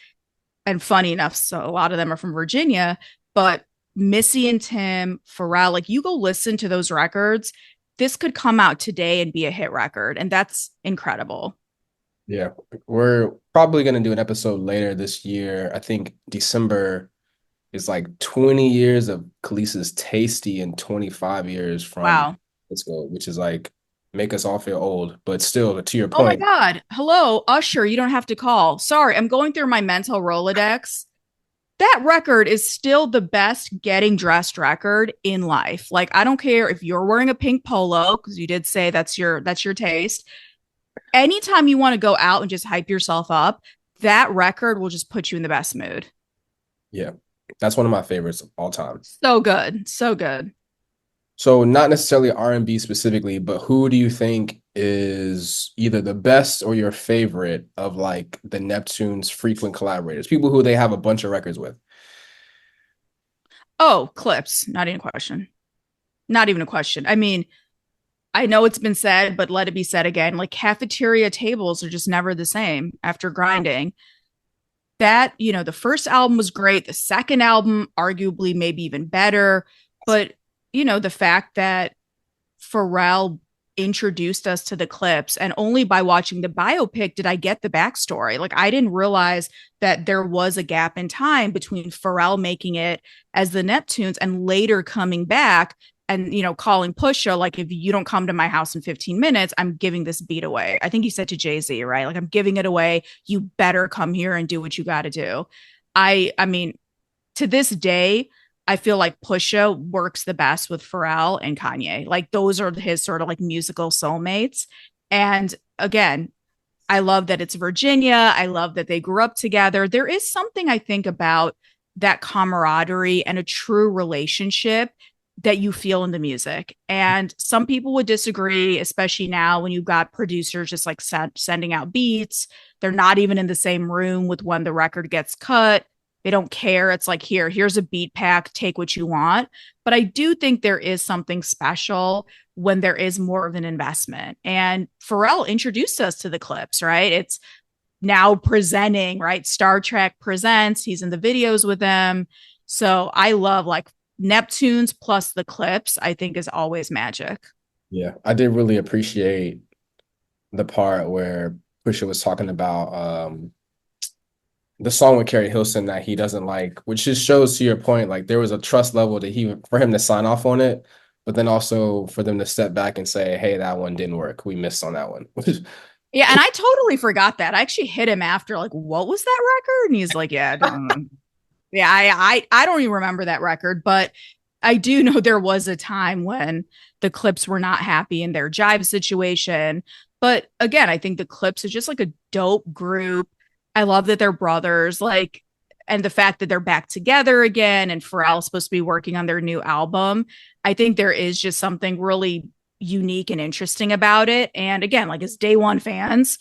and funny enough, so a lot of them are from Virginia, but Missy and Tim, Pharrell, like you go listen to those records. This could come out today and be a hit record. And that's incredible. Yeah, we're probably going to do an episode later this year. I think December is like 20 years of Khalees's Tasty and 25 years from Wow. Let's Go, which is like make us all feel old. But still, to your Oh my point, God. Hello, Usher. You don't have to call. Sorry, I'm going through my mental Rolodex. That record is still the best getting dressed record in life. Like, I don't care if you're wearing a pink polo, because you did say that's your taste. anytime you want to go out and just hype yourself up, that record will just put you in the best mood. Yeah, that's one of my favorites of all time. So good. So good. So not necessarily R&B specifically, but who do you think is either the best or your favorite of like the Neptunes frequent collaborators, people who they have a bunch of records with? Oh, clips. Not even a question. Not even a question. I mean, I know it's been said, but let it be said again. Like cafeteria tables are just never the same after grinding. That, the first album was great. The second album, arguably, maybe even better. But, the fact that Pharrell introduced us to the clips, and only by watching the biopic did I get the backstory. Like, I didn't realize that there was a gap in time between Pharrell making it as the Neptunes and later coming back and calling Pusha like, if you don't come to my house in 15 minutes, I'm giving this beat away. I think he said to Jay-Z, right? Like, I'm giving it away. You better come here and do what you got to do. I mean, to this day, I feel like Pusha works the best with Pharrell and Kanye. Like, those are his sort of like musical soulmates. And again, I love that it's Virginia. I love that they grew up together. There is something I think about that camaraderie and a true relationship that you feel in the music. And some people would disagree, especially now when you've got producers just like sending out beats. They're not even in the same room with when the record gets cut. They don't care. It's like, here's a beat pack, take what you want. But I do think there is something special when there is more of an investment. And Pharrell introduced us to the clips, right? It's now presenting, right? Star Trek presents, he's in the videos with them. So I love like Neptunes plus the clips, I think is always magic. Yeah, I did really appreciate the part where Pusha was talking about the song with Carrie Hilson that he doesn't like, which just shows to your point, like there was a trust level that he for him to sign off on it, but then also for them to step back and say, hey, that one didn't work. We missed on that one. Yeah, and I totally forgot that. I actually hit him after, like, what was that record? And he's like, yeah, I don't. Yeah, I don't even remember that record, but I do know there was a time when the Clips were not happy in their Jive situation. But again, I think the Clips is just like a dope group. I love that they're brothers, like, and the fact that they're back together again and Pharrell's supposed to be working on their new album. I think there is just something really unique and interesting about it. And again, like as day one fans,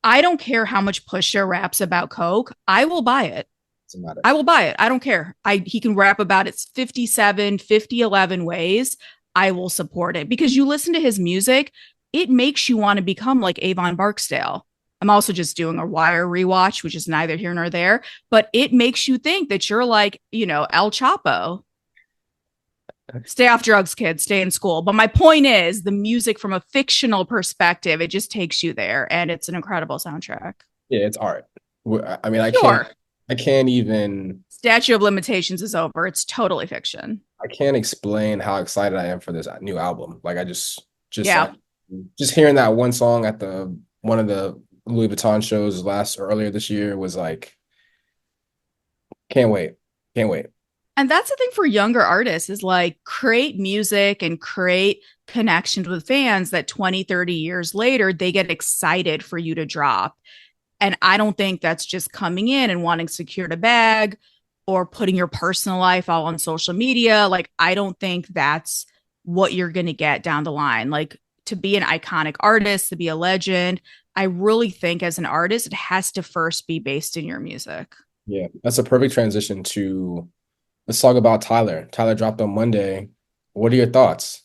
I don't care how much Pusha raps about Coke. I will buy it. Doesn't matter. I will buy it. I don't care. He can rap about it 57, 50, 11 ways. I will support it because you listen to his music, it makes you want to become like Avon Barksdale. I'm also just doing a Wire rewatch, which is neither here nor there, but it makes you think that you're like, El Chapo. Stay off drugs, kids, stay in school. But my point is the music from a fictional perspective, it just takes you there and it's an incredible soundtrack. Yeah, it's art. I mean, Sure. I can't even, Statute of Limitations is over. It's totally fiction. I can't explain how excited I am for this new album. Like just Yeah. like, just hearing that one song at the one of the Louis Vuitton shows last or earlier this year was like, can't wait, can't wait. And that's the thing for younger artists is like create music and create connections with fans that 20, 30 years later, they get excited for you to drop. And I don't think that's just coming in and wanting to secure the bag or putting your personal life all on social media. Like, I don't think that's what you're going to get down the line. Like, to be an iconic artist, to be a legend, I really think as an artist, it has to first be based in your music. Yeah, that's a perfect transition to let's talk about Tyler. Tyler dropped on Monday. What are your thoughts?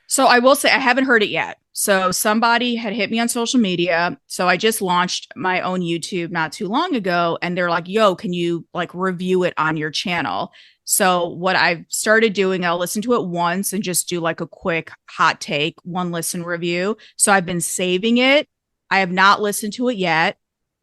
So I will say I haven't heard it yet. So somebody had hit me on social media. So I just launched my own YouTube not too long ago and they're like, "Yo, can you like review it on your channel?" So what I've started doing, I'll listen to it once and just do like a quick hot take, one listen review. So I've been saving it. I have not listened to it yet.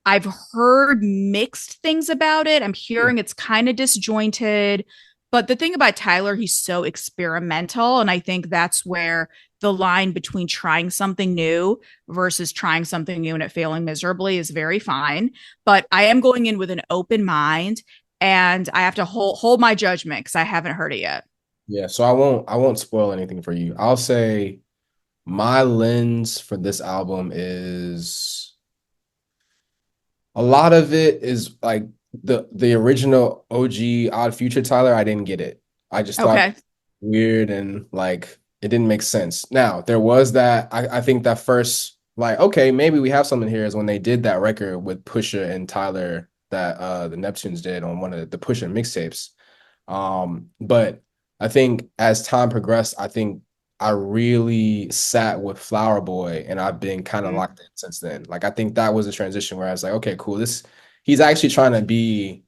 I've heard mixed things about it. I'm hearing it's kind of disjointed. But the thing about Tyler, he's so experimental. And I think that's where the line between trying something new versus trying something new and it failing miserably is very fine. But I am going in with an open mind and I have to hold my judgment because I haven't heard it yet. Yeah, so I won't spoil anything for you. I'll say My lens for this album is a lot of it is like the original OG Odd Future Tyler. I didn't get it. I just thought Okay. weird and like it didn't make sense. Now there was that I think that first like okay maybe we have something here is when they did that record with Pusha and Tyler that the Neptunes did on one of the Pusha mixtapes. But I think as time progressed, I think I really sat with Flower Boy and I've been kind of Mhm. locked in since then. Like I think that was a transition where I was like, okay, cool. This he's actually trying to be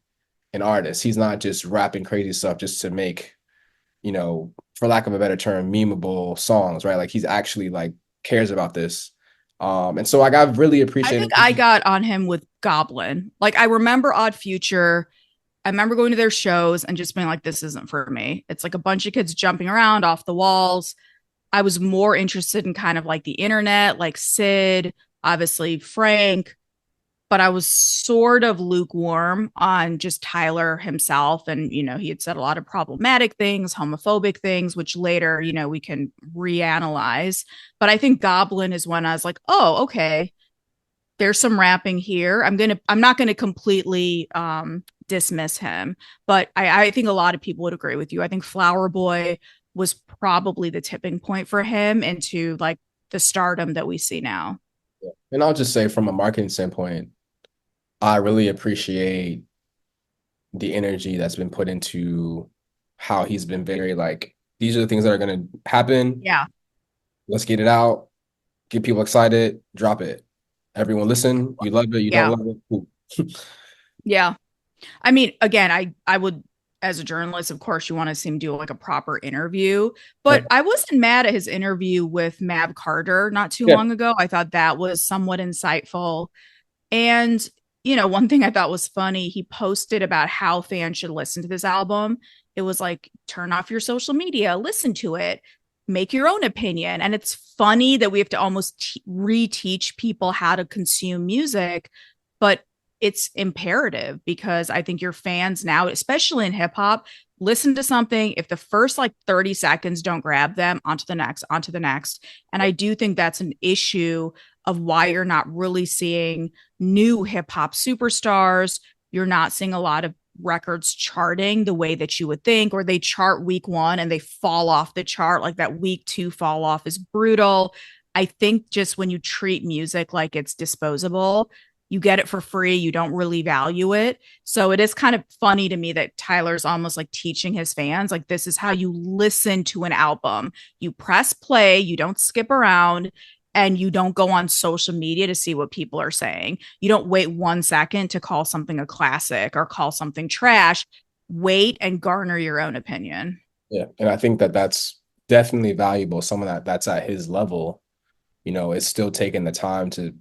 an artist. He's not just rapping crazy stuff just to make, for lack of a better term, memeable songs, right? Like he's actually like cares about this. And so like I've really I think appreciated I got on him with Goblin. Like I remember Odd Future. I remember going to their shows and just being like, this isn't for me. It's like a bunch of kids jumping around off the walls. I was more interested in kind of like the internet, like Sid, obviously Frank, but I was sort of lukewarm on just Tyler himself. And, he had said a lot of problematic things, homophobic things, which later, we can reanalyze. But I think Goblin is when I was like, oh, okay, there's some rapping here. I'm not gonna completely dismiss him, but I think a lot of people would agree with you. I think Flower Boy was probably the tipping point for him into like the stardom that we see now. and I'll just say from a marketing standpoint, I really appreciate the energy that's been put into how he's been very like, these are the things that are going to happen. Yeah. Let's get it out, get people excited, drop it. Everyone listen. You love it, you don't Yeah. love it. Cool. Yeah. I mean, again, I would, as a journalist, of course, you want to see him do like a proper interview. But Yep. I wasn't mad at his interview with Mav Carter not too Yeah. long ago. I thought that was somewhat insightful. And, one thing I thought was funny, he posted about how fans should listen to this album. It was like, turn off your social media, listen to it, make your own opinion. And it's funny that we have to almost reteach people how to consume music, but it's imperative because I think your fans now, especially in hip hop, listen to something. If the first like 30 seconds don't grab them, onto the next, onto the next. And I do think that's an issue of why you're not really seeing new hip hop superstars. You're not seeing a lot of records charting the way that you would think, or they chart week one and they fall off the chart. Like that week two fall off is brutal. I think just when you treat music like it's disposable, you get it for free, you don't really value it. So it is kind of funny to me that Tyler's almost like teaching his fans, like, this is how you listen to an album. You press play, you don't skip around, and you don't go on social media to see what people are saying. You don't wait 1 second to call something a classic or call something trash. Wait and garner your own opinion. Yeah. And I think that that's definitely valuable. Someone that's at his level, is still taking the time to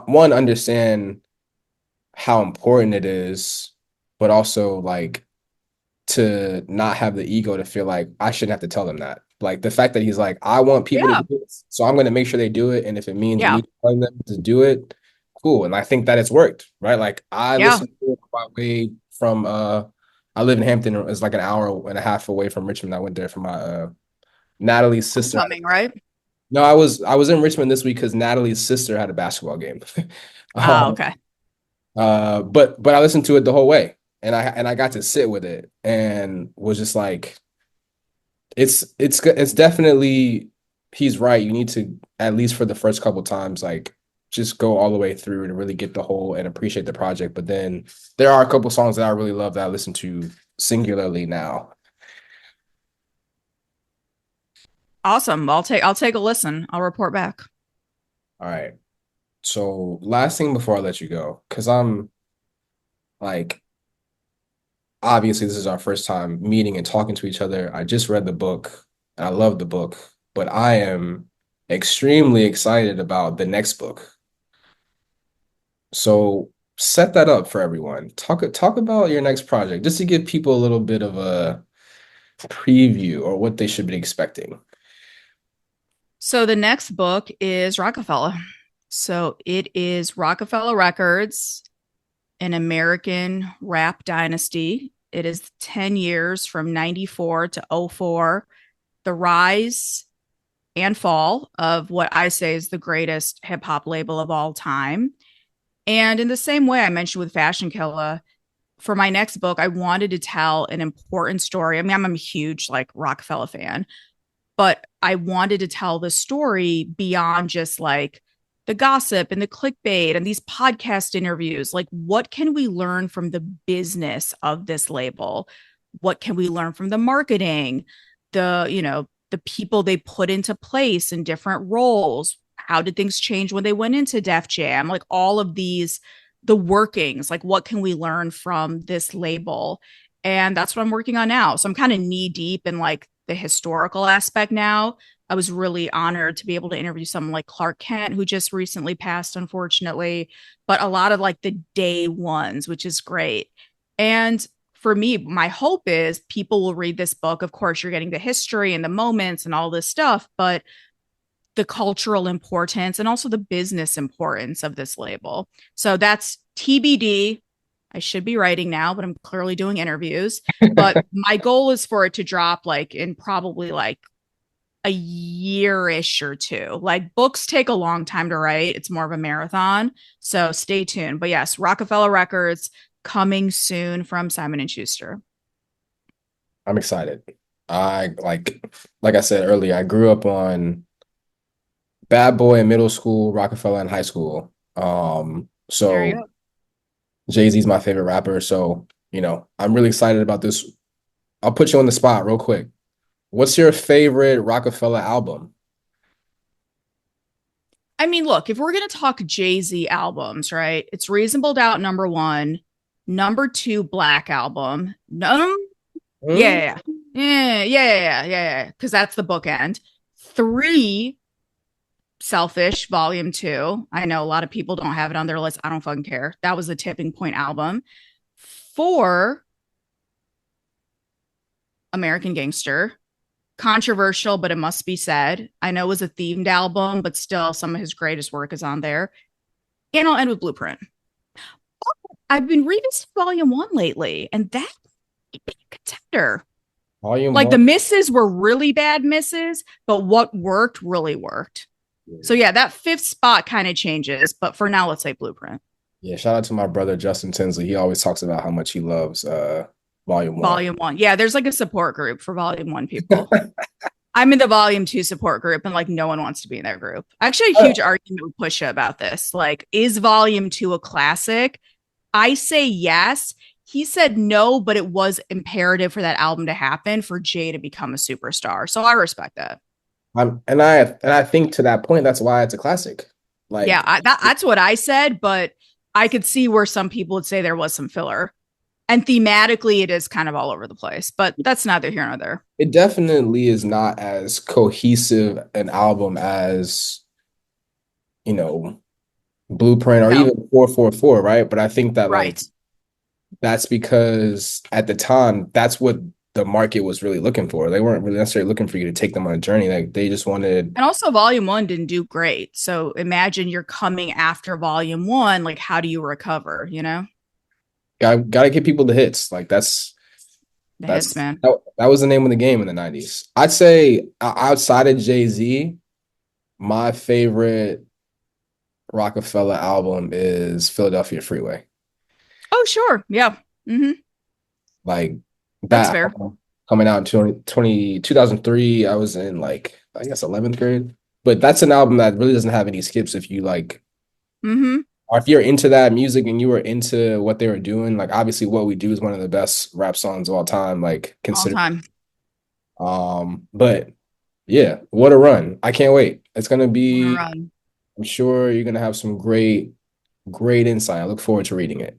one understand how important it is, but also like to not have the ego to feel like I shouldn't have to tell them that. Like the fact that he's like, I want people to Yeah. do this, so I'm going to make sure they do it. And if it means Yeah. me telling them to do it, cool. And I think that it's worked, right? Like I Yeah. listen to it my way from I live in Hampton, it's like an hour and a half away from Richmond. I went there for my Natalie's sister. Homecoming, right? No, I was in Richmond this week because Natalie's sister had a basketball game. Oh, um, okay. but I listened to it the whole way, and I got to sit with it and was just like, it's definitely he's right. You need to at least for the first couple times like just go all the way through to really get the whole and appreciate the project. But then there are a couple songs that I really love that I listen to singularly now. Awesome. I'll take a listen. I'll report back. All right. So last thing before I let you go, because I'm like obviously this is our first time meeting and talking to each other. I just read the book and I love the book, but I am extremely excited about the next book. So set that up for everyone. Talk about your next project just to give people a little bit of a preview or what they should be expecting. So the next book is Rockefeller. So it is Rockefeller Records, an American rap dynasty. It is 10 years from 94 to '04, the rise and fall of what I say is the greatest hip hop label of all time. And in the same way I mentioned with Fashion Killa, for my next book, I wanted to tell an important story. I mean, I'm a huge like Rockefeller fan, but I wanted to tell the story beyond just like the gossip and the clickbait and these podcast interviews. Like, what can we learn from the business of this label? What can we learn from the marketing? The people they put into place in different roles. How did things change when they went into Def Jam? Like all of these, the workings, like what can we learn from this label? And that's what I'm working on now. So I'm kind of knee deep in like the historical aspect now. I was really honored to be able to interview someone like Clark Kent, who just recently passed, unfortunately, but a lot of like the day ones, which is great. And for me, my hope is people will read this book. Of course, you're getting the history and the moments and all this stuff, but the cultural importance and also the business importance of this label. So that's TBD. I should be writing now, but I'm clearly doing interviews. But my goal is for it to drop like in probably like a year-ish or two. Like books take a long time to write. It's more of a marathon. So stay tuned. But yes, Rockefeller Records coming soon from Simon and Schuster. I'm excited. I like I said earlier, I grew up on Bad Boy in middle school, Rockefeller in high school. There you So go. Jay-Z's my favorite rapper. So, I'm really excited about this. I'll put you on the spot real quick. What's your favorite Rockefeller album? I mean, look, if we're going to talk Jay-Z albums, right? It's Reasonable Doubt number one, number two, Black Album. No, Hmm? yeah, yeah. Because that's the bookend. Three, Selfish, volume two. I know a lot of people don't have it on their list. I don't fucking care. That was a tipping point album. Four, American Gangster. Controversial, but it must be said. I know it was a themed album, but still some of his greatest work is on there. And I'll end with Blueprint. I've been revisiting volume one lately, and that might be a contender. Volume Like one? the misses were really bad misses, but what worked really worked. So yeah, that fifth spot kind of changes, but for now, let's say Blueprint. Yeah, shout out to my brother Justin Tinsley. He always talks about how much he loves Volume One. Volume one. Yeah, there's like a support group for volume one people. I'm in the volume two support group, and like no one wants to be in their group. Actually, a huge argument with Pusha about this. Like, is volume two a classic? I say yes. He said no, but it was imperative for that album to happen for Jay to become a superstar. So I respect that. And I think to that point, that's why it's a classic. Yeah, Like that's what I said, but I could see where some people would say there was some filler. And thematically, it is kind of all over the place, but that's neither here nor there. it definitely is not as cohesive an album as, you know, Blueprint or No, even 444, right? But I think that like right. that's because at the time, that's what the market was really looking for. They weren't really necessarily looking for you to take them on a journey. Like they just wanted And also, volume one didn't do great. So imagine you're coming after volume one. Like, how do you recover? You know, gotta get people the hits. Like the hits, that's man. that was the name of the game in the 90s. I'd say outside of Jay-Z, my favorite Rockefeller album is Philadelphia Freeway. Oh, sure. Yeah. Mm-hmm. Like That's that fair. album coming out in 2003, I was in like I guess 11th grade. But that's an album that really doesn't have any skips if you like Mm-hmm. or if you're into that music and you were into what they were doing. Like obviously What We Do is one of the best rap songs of all time, like All consider time. but yeah, what a run. I can't wait. It's gonna On a be, run. I'm sure you're gonna have some great insight. I look forward to reading it.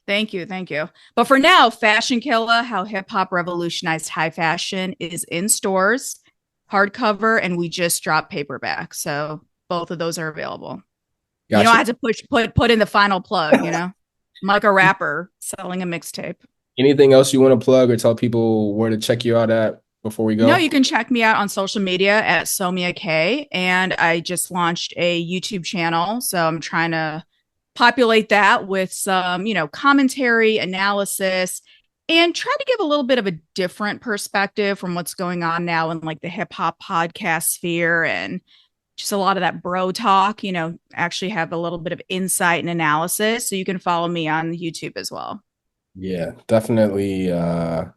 Thank you. Thank you. But for now, Fashion Killa, How Hip Hop Revolutionized High Fashion is in stores, hardcover, and we just dropped paperback. So both of those are available. You know, I Gotcha. had to put in the final plug, you know? I'm like a rapper selling a mixtape. Anything else you want to plug or tell people where to check you out at before we No, go? you can check me out on social media at Sowmya K. And I just launched a YouTube channel. So I'm trying to populate that with some, commentary, analysis, and try to give a little bit of a different perspective from what's going on now in like the hip hop podcast sphere and just a lot of that bro talk, actually have a little bit of insight and analysis. So you can follow me on YouTube as well. Yeah, definitely a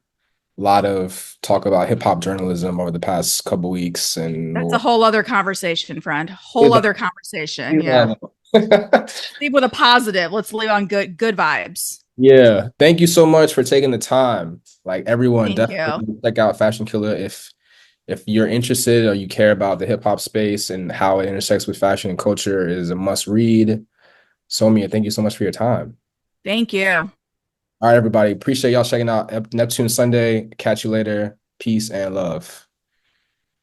lot of talk about hip hop journalism over the past couple weeks and That's a whole other conversation, friend. Whole is other conversation. Yeah. Leave with a positive. Let's leave on good vibes. Yeah, thank you so much for taking the time. Like everyone, Thank you. definitely check out Fashion Killa if you're interested or you care about the hip hop space and how it intersects with fashion and culture is a must read. Sowmya, thank you so much for your time. Thank you. All right, everybody. Appreciate y'all checking out Neptune Sunday. Catch you later. Peace and love.